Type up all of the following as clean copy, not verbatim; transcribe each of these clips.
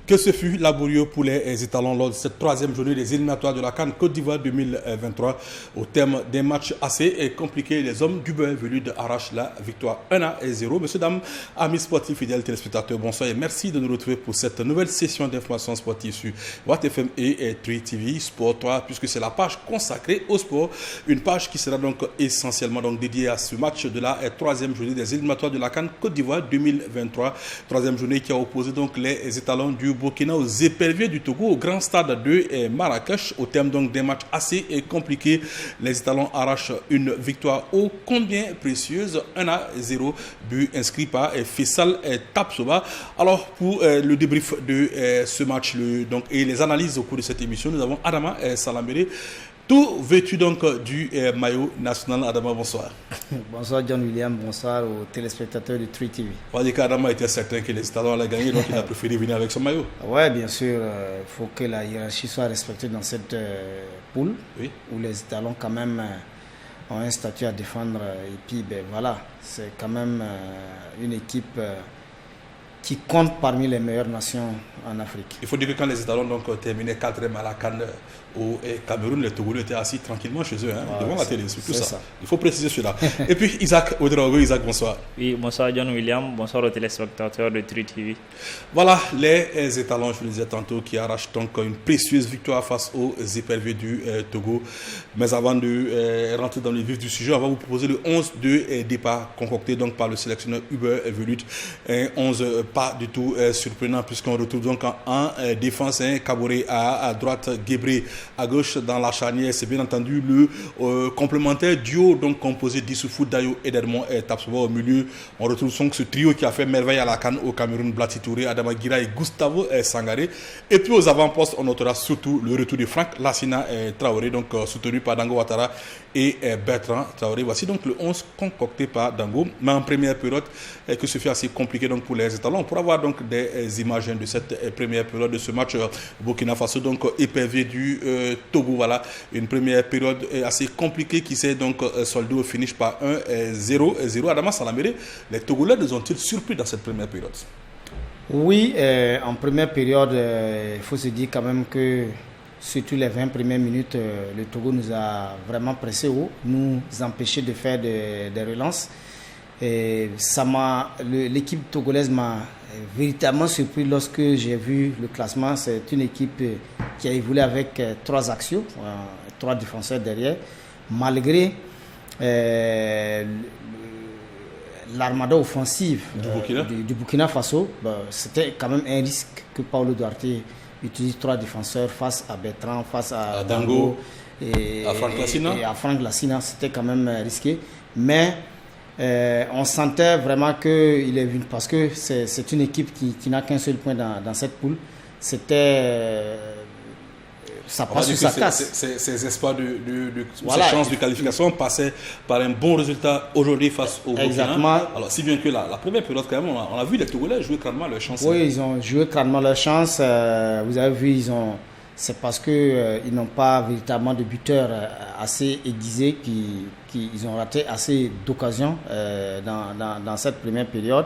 Que ce fut laborieux pour les étalons lors de cette troisième journée des éliminatoires de la CAN Côte d'Ivoire 2023. Au terme des matchs assez compliqués, les hommes du Beurre Velud arrachent la victoire 1-0. Messieurs, dames, amis sportifs, fidèles téléspectateurs, bonsoir et merci de nous retrouver pour cette nouvelle session d'information sportive sur Watt FM et 3 TV Sport 3, puisque c'est la page consacrée au sport. Une page qui sera donc essentiellement dédiée à ce match de la troisième journée des éliminatoires de la CAN Côte d'Ivoire 2023. Troisième journée qui a opposé donc les étalons du Burkina aux éperviers du Togo au grand stade de Marrakech. Au terme donc des matchs assez compliqués, les étalons arrachent une victoire ô combien précieuse, 1-0, but inscrit par Faisal Tapsoba. Alors pour le débrief de ce match et les analyses au cours de cette émission, nous avons Adama Salambere, tout vêtu donc du maillot national. Adama, bonsoir. Bonsoir John William, bonsoir aux téléspectateurs de 3 TV. On va dire qu'Adama était certain que les étalons allaient gagner, donc il a préféré venir avec son maillot. Oui, bien sûr, il faut que la hiérarchie soit respectée dans cette poule, oui, où les étalons quand même ont un statut à défendre. Et puis voilà, c'est quand même une équipe qui compte parmi les meilleures nations en Afrique. Il faut dire que quand les étalons terminaient 4e à la CAN au Cameroun, les Togolais étaient assis tranquillement chez eux, devant la télé, c'est tout ça. Il faut préciser cela. Et puis Isaac Ouedraogo, Isaac, bonsoir. Oui, bonsoir John William, bonsoir aux téléspectateurs de 3 TV. Voilà, les étalons, je le disais tantôt, qui arrachent donc une précieuse victoire face aux éperviers du Togo. Mais avant de rentrer dans le vif du sujet, on va vous proposer le 11 de départ concocté donc par le sélectionneur Hubert Velud. 11 pas du tout surprenant, puisqu'on retrouve donc en défense Kaboré à droite, Guébré à gauche dans la charnière. C'est bien entendu le complémentaire duo donc composé d'Issoufou Dayo et d'Edmond Tapsoba. Au milieu, on retrouve donc ce trio qui a fait merveille à la CAN au Cameroun, Blati Touré, Adama Gira et Gustavo Sangaré. Et puis aux avant-postes, on notera surtout le retour de Franck Lassina Traoré, donc soutenu par Dango Ouattara et Bertrand Traoré. Voici donc le 11 concocté par Dango. Mais en première période, que ce fut assez compliqué donc pour les étalons. On pourra voir donc des images de cette première période de ce match Burkina Faso, donc épervier du Togo. Voilà, une première période assez compliquée qui s'est donc soldée au finish par 1-0. Adama Salambere, les Togolais nous ont-ils surpris dans cette première période? Oui, en première période, il faut se dire quand même que surtout les 20 premières minutes, le Togo nous a vraiment pressé haut, nous empêché de faire des relances. Et l'équipe togolaise m'a véritablement surpris lorsque j'ai vu le classement. C'est une équipe qui a évolué avec 3 axiaux, 3 défenseurs derrière, malgré l'armada offensive du Burkina Faso. C'était quand même un risque que Paulo Duarte utilise 3 défenseurs face à Bertrand, face à Dango et à Franck Lassina. C'était quand même risqué, mais on sentait vraiment qu'il est venu, parce que c'est une équipe qui n'a qu'un seul point dans cette poule. Ça passe sur sa casse. Ces espoirs ces chances de qualification passaient par un bon résultat aujourd'hui face au Burkina. Exactement. Alors, si bien que la première période, quand même, on a vu les Togolais jouer crânement leur chance. Oui, ils ont joué crânement leur chance. Vous avez vu, c'est parce qu'ils n'ont pas véritablement de buteur assez aiguisé qu'ils ont raté assez d'occasions dans cette première période.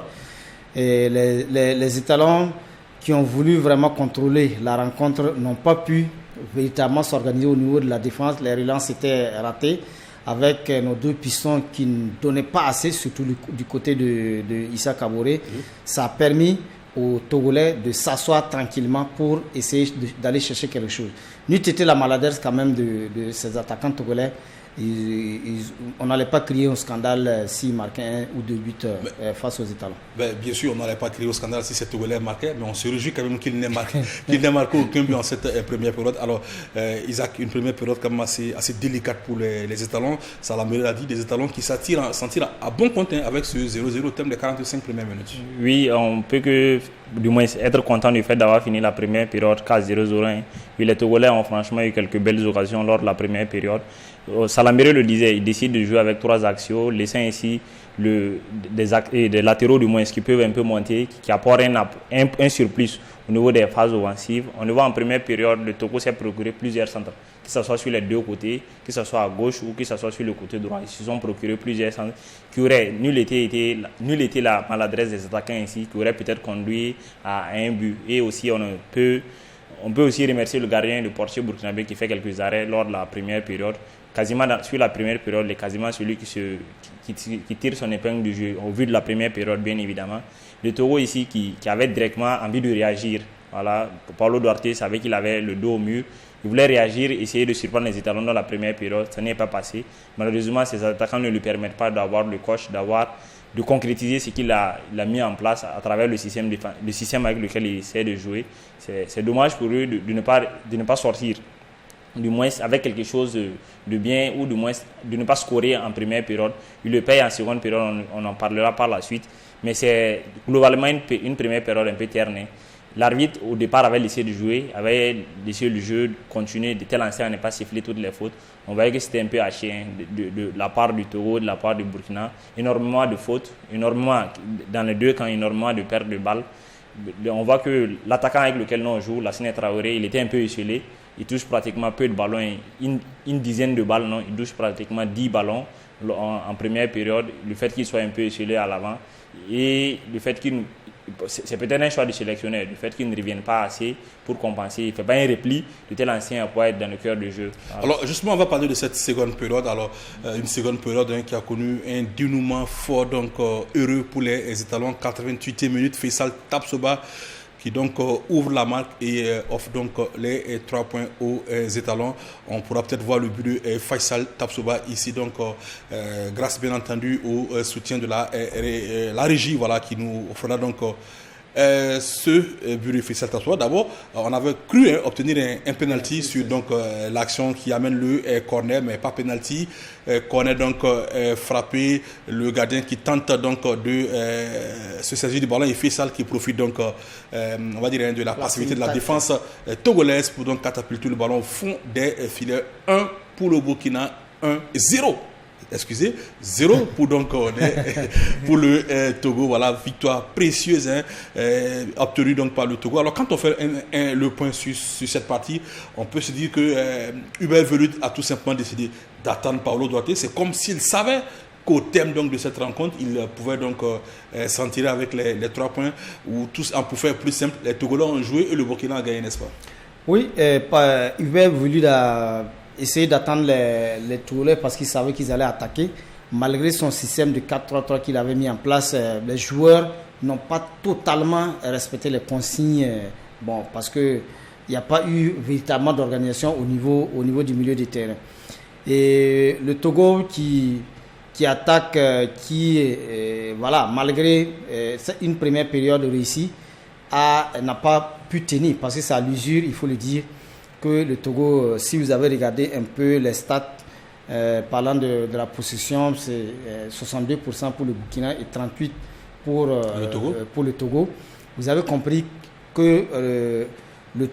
Et les étalons qui ont voulu vraiment contrôler la rencontre n'ont pas pu véritablement s'organiser au niveau de la défense. Les relances étaient ratées avec nos 2 pistons qui ne donnaient pas assez, surtout du côté de Issa Kaboré. Oui. Ça a permis aux Togolais de s'asseoir tranquillement pour essayer d'aller chercher quelque chose. N'eût été la maladresse quand même de ces attaquants togolais, on n'allait pas crier au scandale s'ils marquaient 1 ou 2 buts face aux étalons. Bien sûr, on n'allait pas crier au scandale si ces Togolais marquaient, mais on se réjouit quand même qu'il n'ait marqué aucun but en cette première période. Alors, Isaac, une première période quand même assez délicate pour les étalons. Salambere l'a dit, des étalons qui s'en tirent à bon compte avec ce 0-0 au terme des 45 premières minutes. Oui, on peut que du moins être content du fait d'avoir fini la première période 4-0-0. Oui, les Togolais ont franchement eu quelques belles occasions lors de la première période. Salambere le disait, il décide de jouer avec 3 axiaux, laissant ainsi des latéraux du moins qui peuvent un peu monter, qui apportent un surplus au niveau des phases offensives. On le voit en première période, le Togo s'est procuré plusieurs centres que ce soit sur les deux côtés, que ce soit à gauche ou que ce soit sur le côté droit. Ils se sont procuré plusieurs chances qui auraient nul été la maladresse des attaquants ici, qui auraient peut-être conduit à un but. Et aussi, on peut aussi remercier le gardien de portier burkinabé qui fait quelques arrêts lors de la première période. Sur la première période, il est quasiment celui qui tire son épingle du jeu, au vu de la première période, bien évidemment. Le Togo ici, qui avait directement envie de réagir. Voilà, Paulo Duarte savait qu'il avait le dos au mur. Il voulait réagir, essayer de surprendre les étalons dans la première période. Ça n'est pas passé. Malheureusement, ses attaquants ne lui permettent pas d'avoir le coach, de concrétiser ce qu'il a mis en place à travers le système avec lequel il essaie de jouer. C'est dommage pour eux de ne pas sortir, du moins avec quelque chose de bien, ou du moins de ne pas scorer en première période. Il le paye en seconde période, on en parlera par la suite. Mais c'est globalement une première période un peu terne. L'arbitre, au départ, avait laissé de jouer, avait laissé le jeu continuer de tel enseigne à ne pas siffler toutes les fautes. On voyait que c'était un peu haché de la part du Togo, de la part du Burkina. Énormément de fautes, dans les deux camps, énormément de pertes de balles. On voit que l'attaquant avec lequel on joue, Lassine Traoré, il était un peu isolé. Il touche pratiquement peu de ballons, une dizaine de balles, non, il touche pratiquement 10 ballons en première période. Le fait qu'il soit un peu isolé à l'avant et le fait c'est peut-être un choix du sélectionneur, le fait qu'il ne revienne pas assez pour compenser. Il ne fait pas un repli de tel ancien à pouvoir être dans le cœur du jeu. Alors justement, on va parler de cette seconde période. Alors une seconde période qui a connu un dénouement fort, donc heureux pour les étalons. 88e minute, Faisal Tapsoba qui donc ouvre la marque et offre donc les 3 points aux étalons. On pourra peut-être voir le but de Faisal Tapsoba ici, donc grâce bien entendu au soutien de la régie, voilà, qui nous fera donc ce but de Faisal Tapsoba. D'abord, on avait cru obtenir un penalty sur donc l'action qui amène le corner, mais pas penalty. Corner donc frappé, le gardien qui tente donc de se saisir du ballon et Faisal qui profite donc on va dire de la passivité de la défense togolaise pour donc catapulter le ballon au fond des filets. 1 pour le Burkina, 1-0. Excusez, 0 pour donc pour le Togo. Voilà, victoire précieuse obtenue donc par le Togo. Alors quand on fait le point sur cette partie, on peut se dire que Hubert Velud a tout simplement décidé d'attendre Paulo Duarte. C'est comme s'il savait qu'au terme donc de cette rencontre, il pouvait donc s'en tirer avec les 3 points, ou tous, pour faire plus simple, les Togolais ont joué et le Burkina a gagné, n'est-ce pas? Oui, Hubert Velud a essayé d'attendre les Togolais parce qu'il savait qu'ils allaient attaquer. Malgré son système de 4-3-3 qu'il avait mis en place, les joueurs n'ont pas totalement respecté les consignes, parce qu'il n'y a pas eu véritablement d'organisation au niveau du milieu de terrain. Et le Togo qui attaque, malgré une première période réussie, n'a pas pu tenir, parce que c'est à l'usure, il faut le dire, que le Togo, si vous avez regardé un peu les stats, parlant de la possession, c'est 62% pour le Burkina et 38% pour le Togo. Vous avez compris que le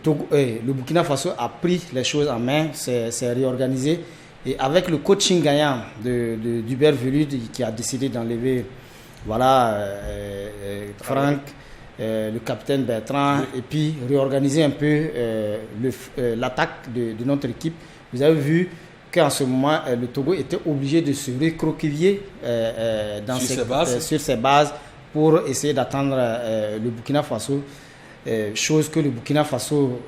Burkina Faso a pris les choses en main, s'est réorganisé. Et avec le coaching gagnant d'Hubert Velud qui a décidé d'enlever Franck, le capitaine Bertrand, et puis réorganiser un peu l'attaque de notre équipe. Vous avez vu qu'en ce moment, le Togo était obligé de se recroqueviller sur ses bases pour essayer d'attendre le Burkina Faso. Chose que le Burkina Faso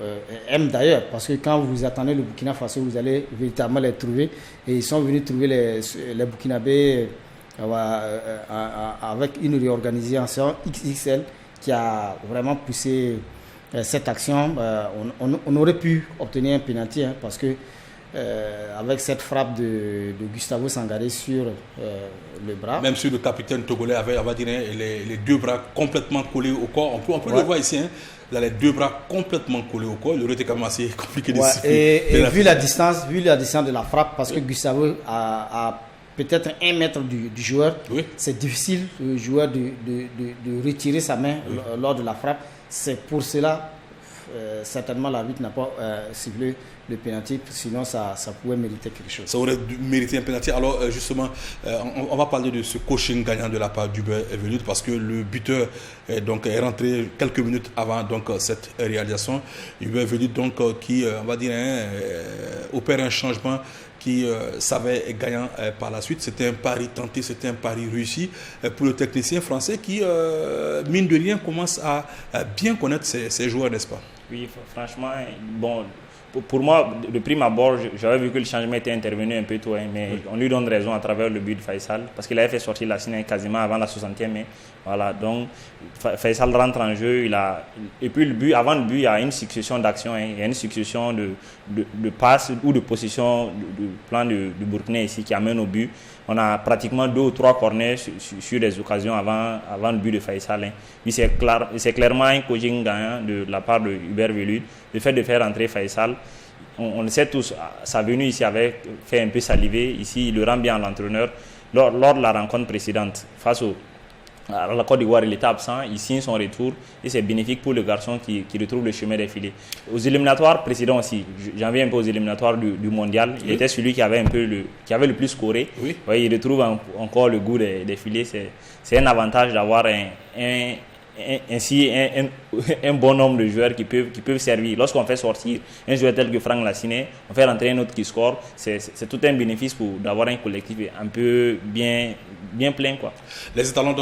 aime d'ailleurs, parce que quand vous attendez le Burkina Faso, vous allez véritablement les trouver. Et ils sont venus trouver les Burkinabés avec une réorganisation XXL qui a vraiment poussé cette action. On aurait pu obtenir un pénalty, parce que avec cette frappe de Gustavo Sangaré sur le bras. Même si le capitaine togolais avait, on va dire, les deux bras complètement collés au corps. On peut le voir ici, il a les deux bras complètement collés au corps. Il aurait été quand même assez compliqué de siffler. Et vu la distance de la frappe, parce que Gustavo a peut-être 1 mètre du joueur, c'est difficile au joueur de retirer sa main lors de la frappe. C'est pour cela, certainement l'arbitre n'a pas sifflé le pénalty, sinon ça pouvait mériter quelque chose. Ça aurait dû mériter un pénalty. Alors justement, on va parler de ce coaching gagnant de la part d'Hubert Velud, parce que le buteur est rentré quelques minutes avant cette réalisation. Hubert Velud qui, on va dire, opère un changement qui savait gagnant par la suite. C'était un pari tenté, c'était un pari réussi pour le technicien français qui, mine de rien, commence à bien connaître ses joueurs, n'est-ce pas? Oui, franchement, bon, pour moi, de prime abord, j'avais vu que le changement était intervenu un peu tôt, mais on lui donne raison à travers le but de Faisal, parce qu'il avait fait sortir Lassine quasiment avant la 60e. Voilà, donc Faisal rentre en jeu, et puis avant le but, il y a une succession d'actions, il y a une succession de passes ou de possession du plan du Burkina ici qui amène au but. On a pratiquement 2 ou 3 corners sur des occasions avant le but de Faisal. Puis c'est clairement un coaching gagnant de la part de Hubert Velud. Le fait de faire entrer Faisal, on le sait tous, sa venue ici avait fait un peu saliver. Ici, il le rend bien à l'entraîneur. Lors de la rencontre précédente, face à la Côte d'Ivoire, il était absent, il signe son retour et c'est bénéfique pour le garçon qui retrouve le chemin des filets. Aux éliminatoires précédents aussi, j'en viens un peu aux éliminatoires du mondial, il était celui qui avait le plus scoré. Oui. Ouais, il retrouve encore le goût des filets. C'est un avantage d'avoir ainsi un bon nombre de joueurs qui peuvent servir. Lorsqu'on fait sortir un joueur tel que Franck Lassine, on fait rentrer un autre qui score, c'est tout un bénéfice d'avoir un collectif un peu bien plein, quoi. Les étalons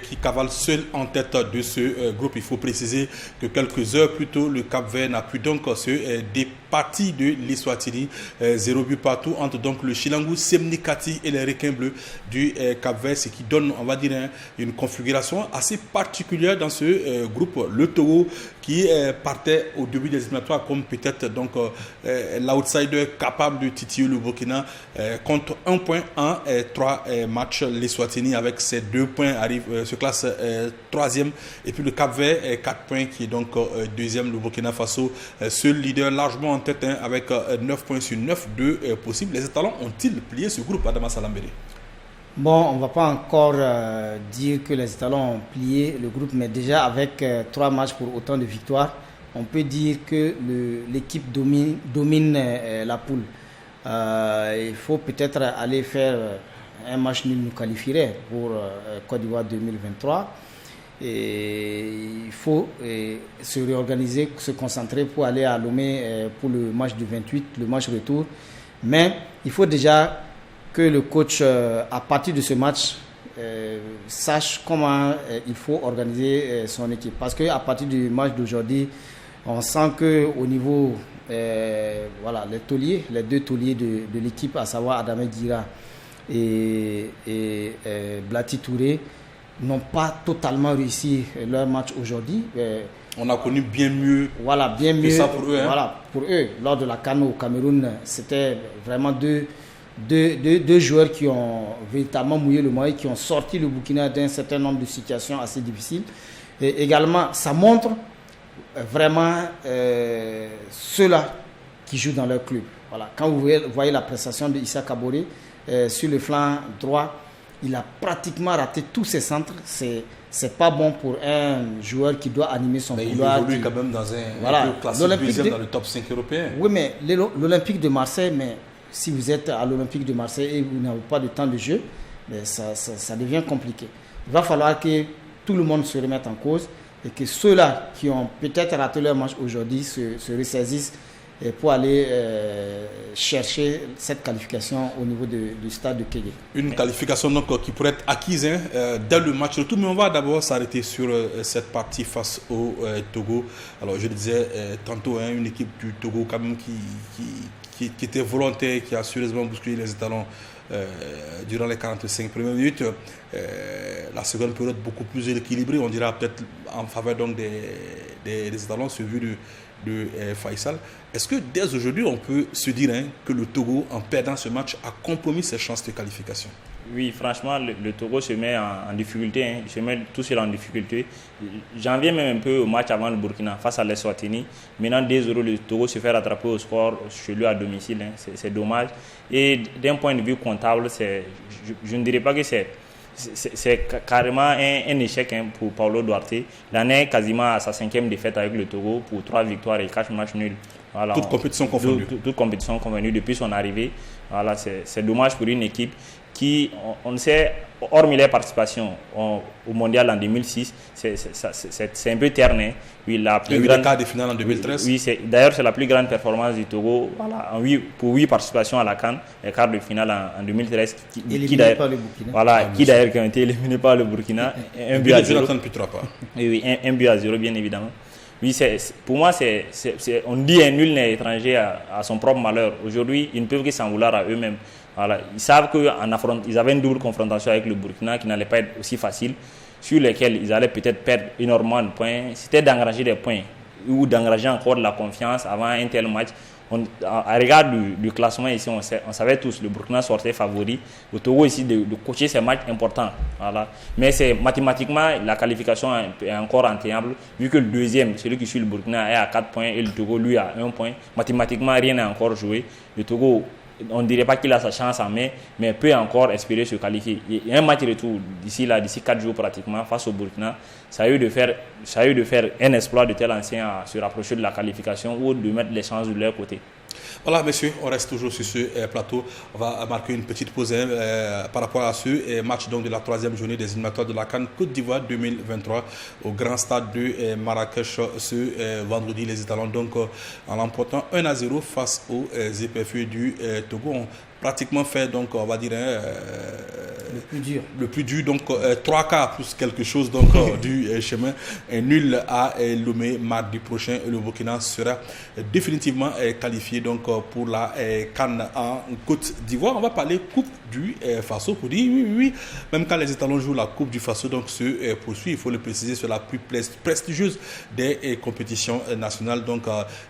qui cavalent seuls en tête de ce groupe. Il faut préciser que quelques heures plus tôt, le Cap-Vert n'a pu se départir de l'Eswatini. 0 but partout entre le Chilangu Semnikati et les requins bleus du Cap-Vert, ce qui donne, on va dire, une configuration assez particulière dans ce groupe. Le Togo qui partait au début des éliminatoires comme peut-être l'outsider capable de titiller le Burkina, compte 1 point en 3 matchs. L'Eswatini avec ses 2 points se classe 3e, et puis le Cap-Vert 4 points qui est 2e. Le Burkina Faso, seul leader largement en tête avec 9 points sur 9 possibles. Les étalons ont-ils plié ce groupe, Adama Salambéré? Bon, on ne va pas encore dire que les étalons ont plié le groupe, mais déjà avec 3 matchs pour autant de victoires, on peut dire que l'équipe domine la poule. Il faut peut-être aller faire un match nul nous qualifierait pour Côte d'Ivoire 2023. Et il faut se réorganiser, se concentrer pour aller à Lomé pour le match du 28, le match retour. Mais il faut déjà que le coach, à partir de ce match, sache comment il faut organiser son équipe. Parce qu'à partir du match d'aujourd'hui, on sent qu'au niveau, les 2 tauliers de l'équipe, à savoir Adama Gira et Blati Touré, n'ont pas totalement réussi leur match aujourd'hui. On a connu bien mieux. Voilà, bien mieux. Ça pour eux. Voilà, pour eux. Lors de la CAN au Cameroun, c'était vraiment deux joueurs qui ont véritablement mouillé le maillot, qui ont sorti le Burkina d'un certain nombre de situations assez difficiles. Et également, ça montre vraiment ceux-là qui jouent dans leur club. Voilà. Quand vous voyez la prestation de Issa Kaboré sur le flanc droit, il a pratiquement raté tous ses centres. C'est pas bon pour un joueur qui doit animer son couloir. Il évolue quand même dans un classé deuxième dans le top 5 européen. Oui, mais l'Olympique de Marseille, mais si vous êtes à l'Olympique de Marseille et vous n'avez pas de temps de jeu, ça devient compliqué. Il va falloir que tout le monde se remette en cause et que ceux-là qui ont peut-être raté leur match aujourd'hui se ressaisissent pour aller chercher cette qualification au niveau du stade de Kégué. Une qualification qui pourrait être acquise dès le match retour, mais on va d'abord s'arrêter sur cette partie face au Togo. Alors je le disais tantôt, une équipe du Togo quand même qui était volontaire, qui a sérieusement bousculé les étalons durant les 45 premières minutes. La seconde période beaucoup plus équilibrée, on dira peut-être en faveur des étalons, suivi de Faisal. Est-ce que dès aujourd'hui on peut se dire que le Togo, en perdant ce match, a compromis ses chances de qualification? Oui, franchement, le Togo se met en difficulté, il se met tout seul en difficulté. J'en viens même un peu au match avant le Burkina face à l'Eswatini. Maintenant, 2-0, le Togo se fait rattraper au score chez lui à domicile. C'est dommage. Et d'un point de vue comptable, je ne dirais pas que c'est c'est carrément un échec pour Paulo Duarte. Il en est quasiment à sa 5e défaite avec le Togo pour 3 victoires et 4 matchs nuls. Voilà, toute compétition confondue. Toute compétition confondue depuis son arrivée. Voilà, c'est dommage pour une équipe qui, on sait, hormis les participations au mondial en 2006, c'est un peu terne. Oui, la plus grande quart de finale en 2013. Oui, d'ailleurs, c'est la plus grande performance du Togo. Voilà, pour 8 participations à la CAN, les quarts de finale en 2013. Éliminés par le Burkina. Voilà, qui d'ailleurs qui ont été éliminés par le Burkina. Un but à 0. Oui, un but à 0, bien évidemment. Oui, pour moi, on dit un nul n'est étranger à son propre malheur. Aujourd'hui, ils ne peuvent que s'en vouloir à eux-mêmes. Voilà. Ils savent qu'ils avaient une double confrontation avec le Burkina qui n'allait pas être aussi facile, sur lesquels ils allaient peut-être perdre énormément de points. C'était d'engranger des points ou d'engranger encore de la confiance avant un tel match. À regard du classement ici, on savait tous le Burkina sortait favori. Le Togo ici de coacher ces matchs importants. Voilà. Mais mathématiquement, la qualification est encore atteignable vu que le deuxième, celui qui suit le Burkina, est à 4 points et le Togo lui à 1 point. Mathématiquement, rien n'est encore joué. Le Togo, on ne dirait pas qu'il a sa chance en main, mais peut encore espérer se qualifier. Il y a un match retour d'ici 4 jours pratiquement face au Burkina. Ça a eu de faire un exploit de tel ancien à se rapprocher de la qualification ou de mettre les chances de leur côté. Voilà, messieurs, on reste toujours sur ce plateau. On va marquer une petite pause par rapport à ce match donc, de la 3e journée des éliminatoires de la CAN Côte d'Ivoire 2023 au grand stade de Marrakech ce vendredi. Les Étalons donc en l'emportant 1-0 face aux ZPFE du Togo. On pratiquement fait donc on va dire le plus dur donc 3 quarts plus quelque chose donc du chemin. Un nul à Lomé mardi prochain. Le Burkina sera définitivement qualifié donc pour la CAN en Côte d'Ivoire. On va parler Coupe du Faso pour dire oui. Même quand les Étalons jouent la Coupe du Faso donc se poursuit, il faut le préciser, sur la plus prestigieuse des compétitions nationales. Donc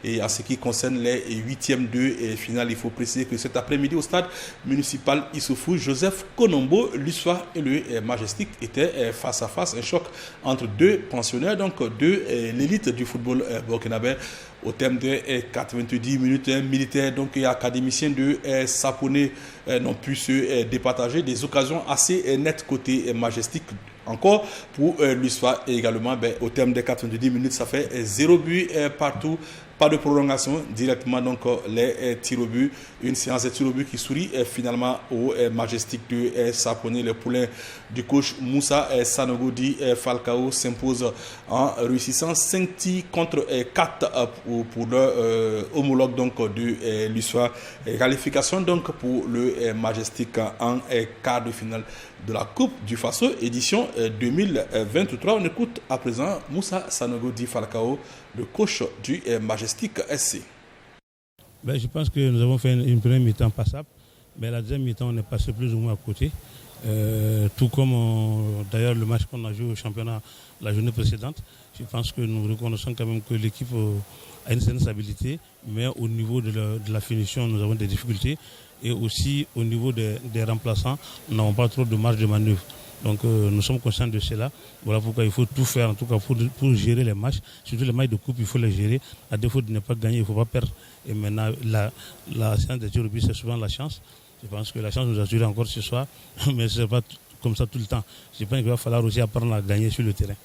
et en ce qui concerne les 8e de finale, il faut préciser que cet après-midi au stade municipal Issoufou, Joseph Konombo, l'USFA et le Majestic étaient face à face. Un choc entre deux pensionnaires donc de l'élite du football burkinabé. Au terme de 90 minutes, militaires donc, et académiciens de Saponé n'ont pu se départager. Des occasions assez nettes côté Majestic. Encore pour l'USFA et également au terme des 90 minutes, ça fait 0 but partout. Pas de prolongation, directement donc les tirs au but. Une séance de tirs au but qui sourit finalement au Majestic de Saponé. Les poulains du coach Moussa Sanogo Di Falcao s'imposent en réussissant 5 tirs contre 4 pour leur homologue donc de l'USFA. Qualification donc pour le Majestic en quart de finale de la Coupe du Faso édition 2023. On écoute à présent Moussa Sanogo Di Falcao, le coach du Majestic SC. Je pense que nous avons fait une première mi-temps passable, mais la deuxième mi-temps on est passé plus ou moins à côté. Tout comme d'ailleurs le match qu'on a joué au championnat la journée précédente. Je pense que nous reconnaissons quand même que l'équipe a une certaine stabilité, mais au niveau de la finition nous avons des difficultés. Et aussi au niveau des remplaçants, nous n'avons pas trop de marge de manœuvre. Donc nous sommes conscients de cela. Voilà pourquoi il faut tout faire, en tout cas pour gérer les matchs. Surtout les matchs de coupe, il faut les gérer. À défaut de ne pas gagner, il ne faut pas perdre. Et maintenant, la séance de tir au but, c'est souvent la chance. Je pense que la chance nous assure encore ce soir, mais ce n'est pas comme ça tout le temps. Je pense qu'il va falloir aussi apprendre à gagner sur le terrain.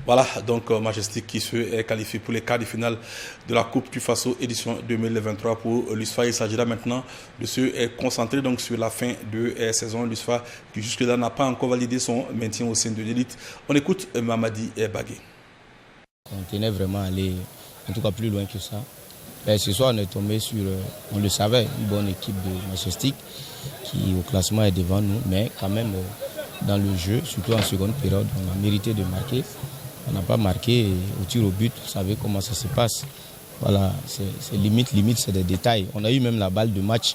Voilà, donc Majestic qui se qualifie pour les quarts de finale de la Coupe du Faso édition 2023 pour l'USFA. Il s'agira maintenant de se concentrer donc sur la fin de saison. L'USFA qui jusque-là n'a pas encore validé son maintien au sein de l'élite. On écoute Mamadi Bagué. On tenait vraiment à aller en tout cas plus loin que ça. Et ce soir, on est tombé sur, on le savait, une bonne équipe de Majestic qui au classement est devant nous, mais quand même dans le jeu, surtout en seconde période, on a mérité de marquer. On n'a pas marqué au tir au but, vous savez comment ça se passe. Voilà, c'est limite, c'est des détails. On a eu même la balle de match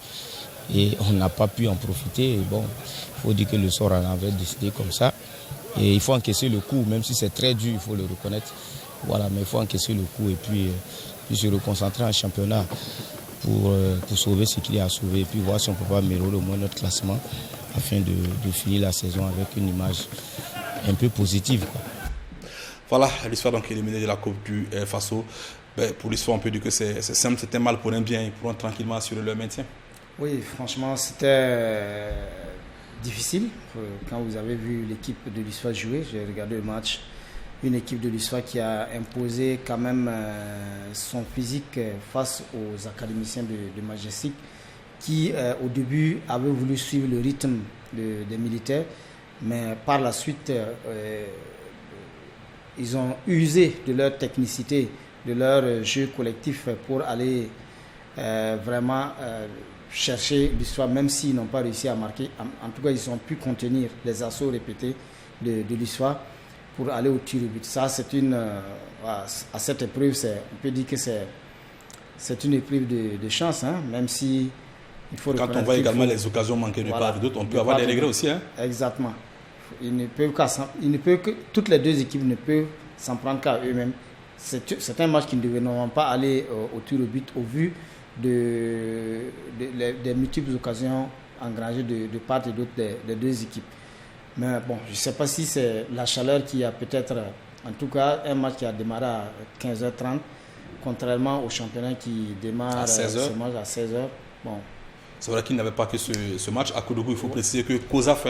et on n'a pas pu en profiter. Et bon, il faut dire que le sort en avait décidé comme ça. Et il faut encaisser le coup, même si c'est très dur, il faut le reconnaître. Voilà, mais il faut encaisser le coup et puis se reconcentrer en championnat pour sauver ce qu'il y a à sauver. Et puis voir si on ne peut pas améliorer au moins notre classement afin de finir la saison avec une image un peu positive, quoi. Voilà, l'histoire donc éliminée de la Coupe du Faso. Pour l'histoire, on peut dire que c'est simple, c'était mal pour un bien. Ils pourront tranquillement assurer leur maintien. Oui, franchement, c'était difficile. Quand vous avez vu l'équipe de l'USFA jouer, j'ai regardé le match, une équipe de l'USFA qui a imposé quand même son physique face aux académiciens de Majestic, qui au début avaient voulu suivre le rythme des militaires, mais par la suite ils ont usé de leur technicité, de leur jeu collectif pour aller vraiment chercher l'histoire, même s'ils n'ont pas réussi à marquer. En tout cas, ils ont pu contenir les assauts répétés de l'histoire pour aller au tir au but. Ça, c'est à cette épreuve, on peut dire que c'est une épreuve de chance, hein, même si il faut. Quand on voit également les occasions manquées de part et d'autre, on peut avoir des regrets aussi. Hein. Exactement. Toutes les deux équipes ne peuvent s'en prendre qu'à eux-mêmes. C'est un match qui ne devait normalement pas aller au tir au but au vu des multiples occasions engrangées de part et d'autre des deux équipes. Mais bon, je ne sais pas si c'est la chaleur qui a peut-être, en tout cas, un match qui a démarré à 15h30, contrairement au championnat qui démarre à 16h. Ce match à 16h. Bon. C'est vrai qu'il n'avait pas que ce match. À Koudougou, il faut préciser que COSAF,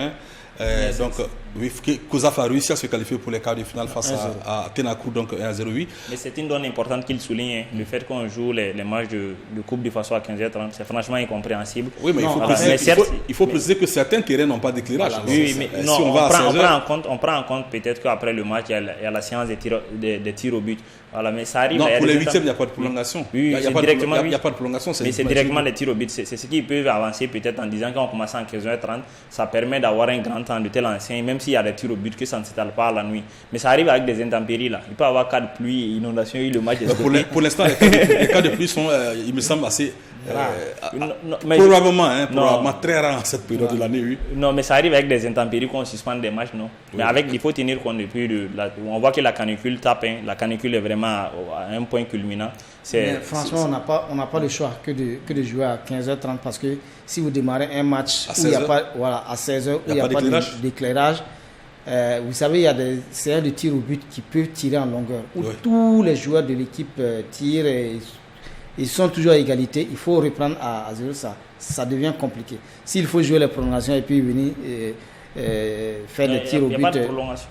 COSAF a réussi à se qualifier pour les quarts de finale face à Tenakou, donc 1-0-8. Mais c'est une donnée importante qu'il souligne, le fait qu'on joue les matchs de Coupe du Faso à 15h30, c'est franchement incompréhensible. Oui, mais il faut préciser que certains terrains n'ont pas d'éclairage. Voilà, oui, mais non, si on prend en compte peut-être qu'après le match, il y a la séance des tirs au but. Voilà, mais ça arrive. Non, pour les huitièmes, il n'y a pas de prolongation. Oui, il n'y a pas de prolongation. Mais c'est directement les tirs au but. C'est ce qui peut avancer peut-être en disant qu'on commence en 15h30. Ça permet d'avoir un grand temps de tel ancien, même s'il y a des tirs au but, que ça ne s'étale pas la nuit. Mais ça arrive avec des intempéries là. Il peut y avoir cas de pluie, inondation, le match est stoppé. Pour l'instant, les cas de pluie sont, il me semble, assez. Probablement très rare en cette période de l'année, oui. Non, mais ça arrive avec des intempéries qu'on suspend des matchs, non. Oui. Mais il faut tenir compte depuis on voit que la canicule tape, hein. La canicule est vraiment à un point culminant. Franchement, on n'a pas le choix que de jouer à 15h30 parce que si vous démarrez un match où il n'y a pas, à 16h où il n'y a pas d'éclairage, vous savez, il y a des séances de tir au but qui peuvent tirer en longueur, où tous les joueurs de l'équipe tirent et ils sont toujours à égalité. Il faut reprendre à 0, ça devient compliqué. S'il faut jouer les prolongations et puis venir faire des tirs au but. Il n'y a pas de prolongation.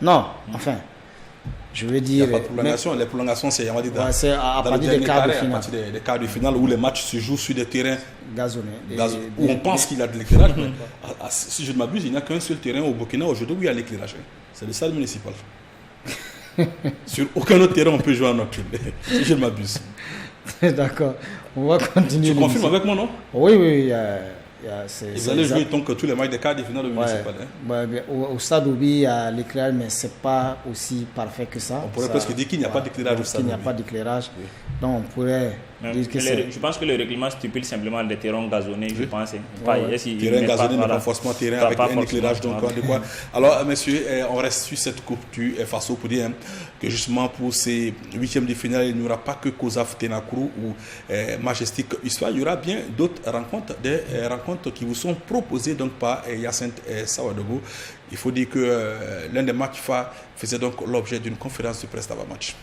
Non, enfin, je veux dire. Il n'y a pas de prolongation. Les prolongations, c'est à partir des quarts de finale. À partir des quarts de finale où les matchs se jouent sur des terrains gazonnés. Où on pense qu'il y a de l'éclairage. Si je ne m'abuse, il n'y a qu'un seul terrain au Burkina aujourd'hui où il y a l'éclairage. C'est le stade municipal. Sur aucun autre terrain, on peut jouer en nocturne. Si je ne m'abuse. D'accord, on va continuer. Tu confirmes avec moi, non? Oui. Vous allez jouer donc tous les matchs des quarts de finale municipal. Au stade où il y a l'éclairage, mais ce n'est pas aussi parfait que ça. On pourrait presque dire qu'il n'y a pas d'éclairage au stade. Il n'y a pas d'éclairage. Donc on pourrait dire que je pense que le règlement stipule simplement des terrains gazonnés, je pense. Terrain gazonné, mais pas forcément terrain avec un éclairage. Alors, messieurs, on reste sur cette coupe du Faso pour dire que justement pour ces huitièmes de finale, il n'y aura pas que COSAF Tenakourou ou Majestic USFA. Il y aura bien d'autres rencontres, des rencontres qui vous sont proposées donc par Hyacinthe Sawadogo. Il faut dire que l'un des matchs FA faisait donc l'objet d'une conférence de presse d'avant-match.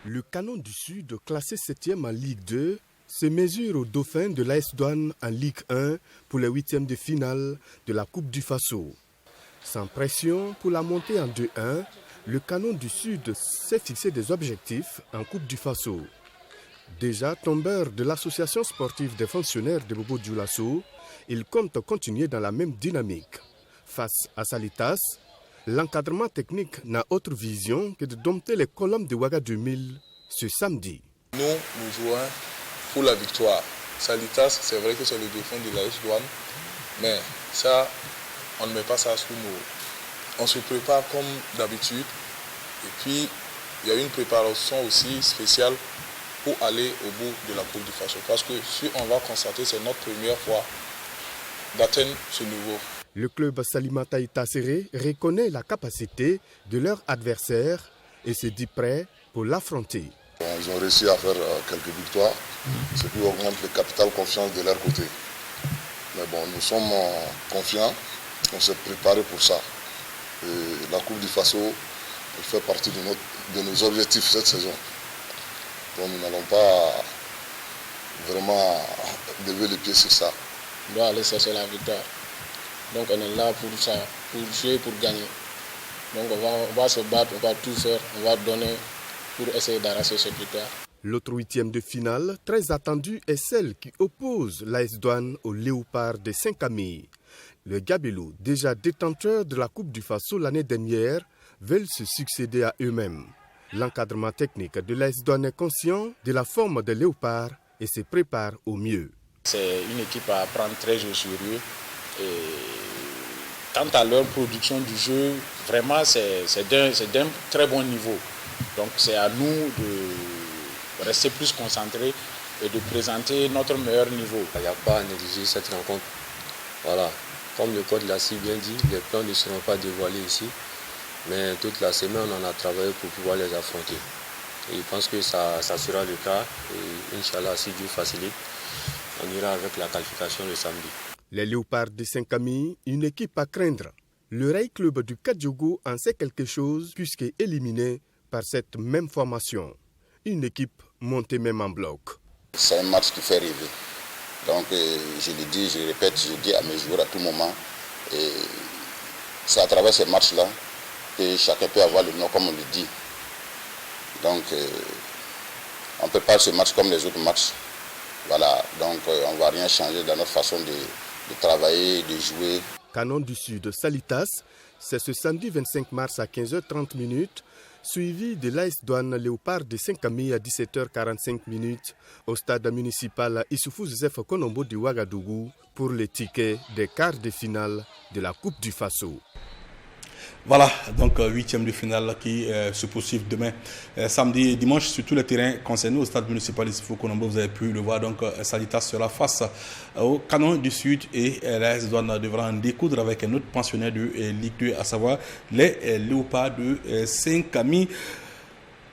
Le Canon du Sud, classé 7e en Ligue 2, se mesure au dauphin de l'AS Douane en Ligue 1 pour les huitièmes de finale de la Coupe du Faso. Sans pression pour la montée en 2-1, le Canon du Sud s'est fixé des objectifs en Coupe du Faso. Déjà tombeur de l'association sportive des fonctionnaires de Bobo Dioulasso, il compte continuer dans la même dynamique. Face à Salitas, l'encadrement technique n'a autre vision que de dompter les colonnes de Ouaga 2000 ce samedi. Nous jouons pour la victoire. Salitas, c'est vrai que c'est le dauphin de l'AS Douane, mais ça, on ne met pas ça sous nous. On se prépare comme d'habitude. Et puis, il y a une préparation aussi spéciale pour aller au bout de la Coupe du Faso. Parce que si on va constater, c'est notre première fois d'atteindre ce niveau. Le club Salimata Itasséré reconnaît la capacité de leur adversaire et se dit prêt pour l'affronter. Ils ont réussi à faire quelques victoires, ce qui augmente le capital confiance de leur côté. Mais bon, nous sommes confiants, on s'est préparé pour ça. Et la Coupe du Faso fait partie de nos objectifs cette saison. Donc nous n'allons pas vraiment lever les pieds sur ça. On doit aller chercher la victoire. Donc on est là pour ça, pour jouer, pour gagner. Donc on va se battre, on va tout faire, on va donner pour essayer d'arracher cette victoire. L'autre huitième de finale, très attendue, est celle qui oppose l'AS Douanes au Léopard de Saint-Camille. Les Gabelous, déjà détenteurs de la Coupe du Faso l'année dernière, veulent se succéder à eux-mêmes. L'encadrement technique de l'AS Douanes est conscient de la forme des Léopards et se prépare au mieux. C'est une équipe à prendre très au sérieux. Et quant à leur production du jeu, vraiment c'est d'un très bon niveau. Donc c'est à nous de rester plus concentrés et de présenter notre meilleur niveau. Il n'y a pas à négliger cette rencontre. Voilà. Comme le code l'a si bien dit, les plans ne seront pas dévoilés ici. Mais toute la semaine, on en a travaillé pour pouvoir les affronter. Et je pense que ça sera le cas. Et Inch'Allah, si Dieu facilite, on ira avec la qualification le samedi. Les Léopards de Saint-Camille, une équipe à craindre. Le Rail Club du Kadiogo en sait quelque chose puisqu'il est éliminé par cette même formation. Une équipe montée même en bloc. C'est un match qui fait rêver. Donc je le dis, je répète, je dis à mes joueurs à tout moment. Et c'est à travers ces matchs-là que chacun peut avoir le nom comme on le dit. Donc on prépare ce match comme les autres matchs. Voilà, donc on ne va rien changer dans notre façon de travailler, de jouer. Canon du Sud Salitas, c'est ce samedi 25 mars à 15h30, suivi de l'AS Douanes Léopard de Saint-Camille à 17h45 au stade municipal Issoufou Joseph Konombo de Ouagadougou pour les tickets des quarts de finale de la Coupe du Faso. Voilà, donc huitième de finale qui se poursuivent demain, samedi et dimanche sur tous les terrains concernés au stade municipal Issoufou Konombo. Vous avez pu le voir, donc Salitas sera face au Canon du Sud et l'AS Douanes devra en découdre avec un autre pensionnaire de Ligue 2, à savoir les Léopards de Saint-Camille.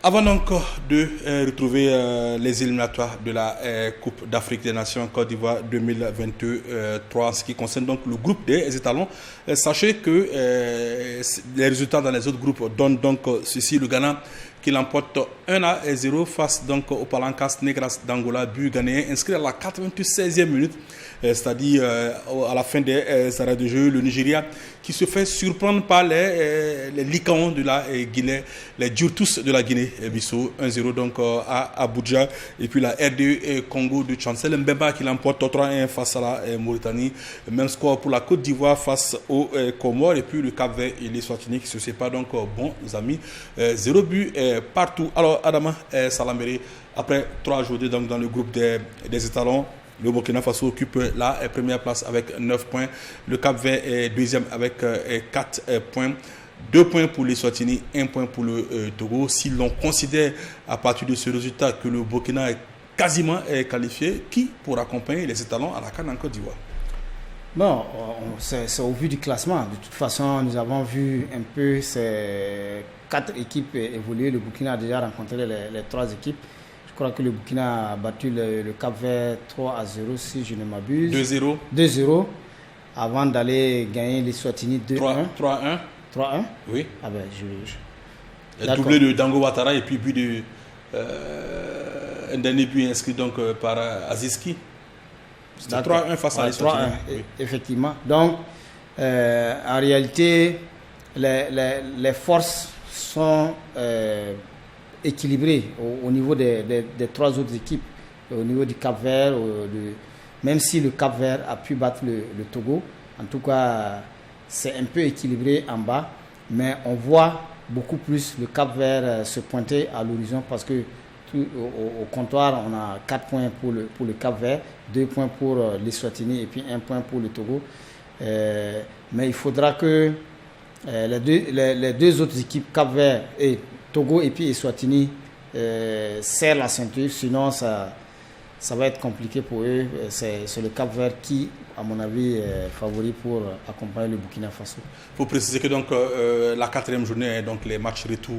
Avant donc de retrouver les éliminatoires de la Coupe d'Afrique des Nations Côte d'Ivoire 2023, en ce qui concerne donc le groupe des étalons, sachez que les résultats dans les autres groupes donnent donc ceci: le Ghana qui l'emporte 1-0 face donc au Palancas Negras d'Angola, but ghanéen inscrit à la 96e minute, c'est-à-dire à la fin des arrêts de jeu. Le Nigeria qui se fait surprendre par les Lycaons de la Guinée, les Djurtus de la Guinée-Bissau, 1-0 donc à Abuja. Et puis la RDE Congo de Chancel Mbemba qui l'emporte 3-1 face à la Mauritanie. Même score pour la Côte d'Ivoire face aux Comores. Et puis le Cap-Vert et les Swatini qui se séparent donc bons amis. 0 but partout. Alors Adama Salambéré, après 3 journées donc dans le groupe des étalons, le Burkina Faso occupe la première place avec 9 points. Le Cap-Vert est deuxième avec 4 points. 2 points pour les Swatini, 1 point pour le Togo. Si l'on considère à partir de ce résultat que le Burkina est quasiment qualifié, qui pourra accompagner les étalons à la CAN en Côte d'Ivoire? Bon, c'est au vu du classement. De toute façon, nous avons vu un peu ces 4 équipes évoluer. Le Burkina a déjà rencontré les 3 équipes. Je crois que le Burkina a battu le Cap-Vert 3-0 si je ne m'abuse. 2-0. 2-0 avant d'aller gagner les Swatini 2-1. 3-1. 3-1. Oui. Ah ben doublé de Dango Ouattara et puis but de un dernier but inscrit donc par Aziski. C'était 3-1 face à les Swatini. 3-1, oui. Effectivement. Donc en réalité les forces sont équilibré au niveau des 3 autres équipes, au niveau du Cap-Vert, même si le Cap-Vert a pu battre le Togo. En tout cas, c'est un peu équilibré en bas, mais on voit beaucoup plus le Cap-Vert se pointer à l'horizon parce que au comptoir, on a 4 points pour le Cap-Vert, 2 points pour les Swatini et puis 1 point pour le Togo. Mais il faudra que les 2 autres équipes, Cap-Vert et Togo et puis Eswatini, serrent la ceinture, sinon ça va être compliqué pour eux. C'est le Cap-Vert qui, à mon avis, est favori pour accompagner le Burkina Faso. Il faut préciser que donc, la 4e journée, donc les matchs retour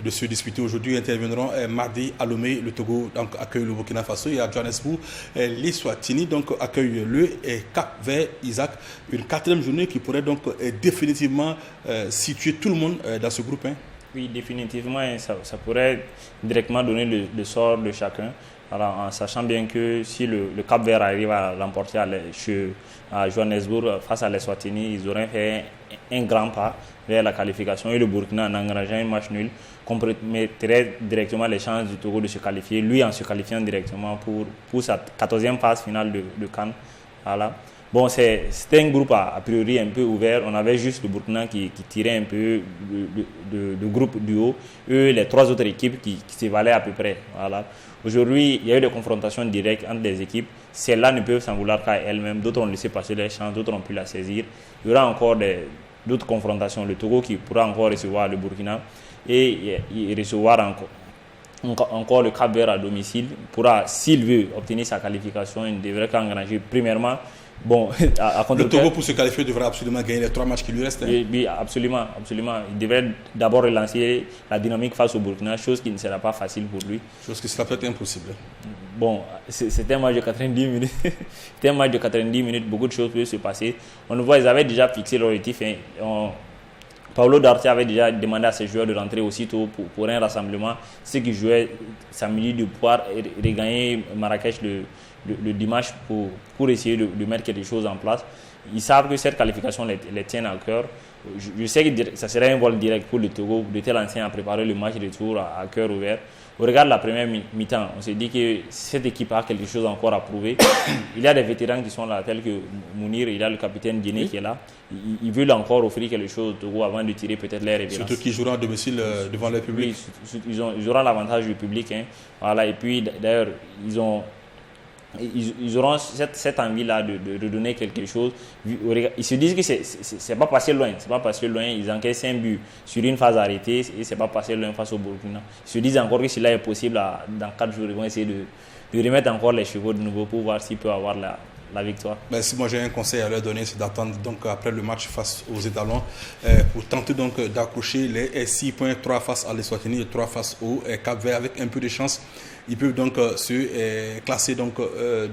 de se disputer aujourd'hui interviendront mardi à Lomé. Le Togo donc, accueille le Burkina Faso et à Johannesburg, les Swatini donc, accueillent le Cap-Vert Isaac. Une 4e journée qui pourrait donc définitivement situer tout le monde dans ce groupe. Oui, définitivement, ça pourrait directement donner le sort de chacun. Alors, en sachant bien que si le Cap-Vert arrive à l'emporter à Johannesburg face à l'Eswatini, ils auraient fait un grand pas vers la qualification et le Burkina en engageant un match nul compromettrait directement les chances du Togo de se qualifier, lui en se qualifiant directement pour sa 14e phase finale de CAN. Voilà. Bon, c'était un groupe a priori un peu ouvert. On avait juste le Burkina qui tirait un peu de groupe du haut. Eux, les 3 autres équipes qui s'évalaient à peu près. Voilà. Aujourd'hui, il y a eu des confrontations directes entre les équipes. Celles-là ne peuvent s'en vouloir qu'à elles-mêmes. D'autres ont laissé passer les chances, d'autres ont pu la saisir. Il y aura encore d'autres confrontations. Le Togo qui pourra encore recevoir le Burkina et recevoir encore le Cap-Vert à domicile. Pourra, s'il veut obtenir sa qualification, il ne devrait qu'engranger premièrement. Bon, le Togo, pour se qualifier, devrait absolument gagner les 3 matchs qui lui restent. Oui, absolument. Il devrait d'abord relancer la dynamique face au Burkina, chose qui ne sera pas facile pour lui. Chose qui sera peut-être impossible. Bon, c'était un match de 90 minutes. C'était un match de 90 minutes, beaucoup de choses peuvent se passer. On le voit, ils avaient déjà fixé l'objectif. Paolo Duarte avait déjà demandé à ses joueurs de rentrer aussitôt pour un rassemblement. Ceux qui jouaient samedi de pouvoir regagner Marrakech le dimanche pour essayer de mettre quelque chose en place. Ils savent que cette qualification les tient à cœur. Je sais que ça serait un vol direct pour le Togo de tel ancien à préparer le match retour à cœur ouvert. Au regard de la première mi-temps, on s'est dit que cette équipe a quelque chose encore à prouver. Il y a des vétérans qui sont là, tels que Mounir, il y a le capitaine Diné qui est là. Ils veulent encore offrir quelque chose au Togo avant de tirer peut-être les révérences. Surtout qu'ils joueront à domicile devant le public. Oui, ils auront l'avantage du public. Hein. Voilà, et puis d'ailleurs, ils auront cette envie-là de donner quelque chose. Ils se disent que c'est pas passé loin. C'est pas passé loin. Ils encaissent un but sur une phase arrêtée et c'est pas passé loin face au Burkina. Ils se disent encore que cela est possible. Dans 4 jours, ils vont essayer de remettre encore les chevaux de nouveau pour voir s'ils peuvent avoir la victoire. Ben, si moi j'ai un conseil à leur donner, c'est d'attendre donc après le match face aux Étalons pour tenter donc d'accrocher les 6 points, 3 face à l'Eswatini et 3 face au Cap-Vert. Avec un peu de chance, ils peuvent donc se classer donc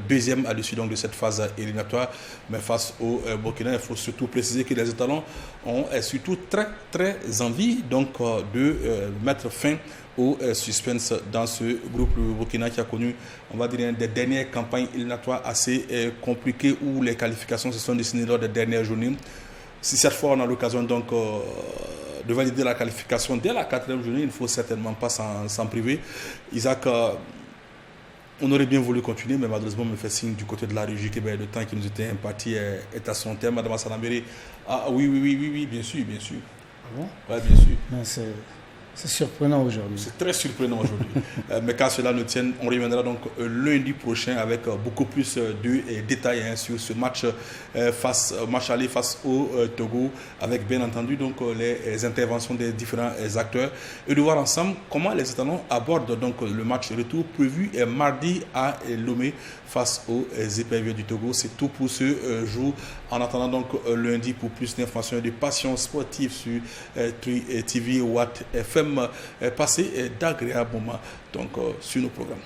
deuxième à l'issue donc de cette phase éliminatoire. Mais face au Burkina, il faut surtout préciser que les Étalons ont surtout très très envie donc de mettre fin au suspense dans ce groupe. Le Burkina qui a connu, on va dire, des dernières campagnes éliminatoires assez compliquées où les qualifications se sont dessinées lors des dernières journées. Si cette fois on a l'occasion donc de valider la qualification dès la 4e journée, il ne faut certainement pas s'en priver. Isaac, on aurait bien voulu continuer, mais malheureusement on me fait signe du côté de la régie que le temps qui nous était imparti est à son terme. Madame Salambéré, oui, bien sûr. Ah bon? Oui, bien sûr. Non, c'est surprenant aujourd'hui. C'est très surprenant aujourd'hui. Mais qu'à cela ne tienne, on reviendra donc lundi prochain avec beaucoup plus de détails sur ce match match aller face au Togo, avec bien entendu donc les interventions des différents acteurs et de voir ensemble comment les Étalons abordent donc le match retour prévu mardi à Lomé face aux éperviers du Togo. C'est tout pour ce jour. En attendant donc lundi pour plus d'informations et de passion sportive sur TV Watt FM, passez d'agréables moments donc sur nos programmes.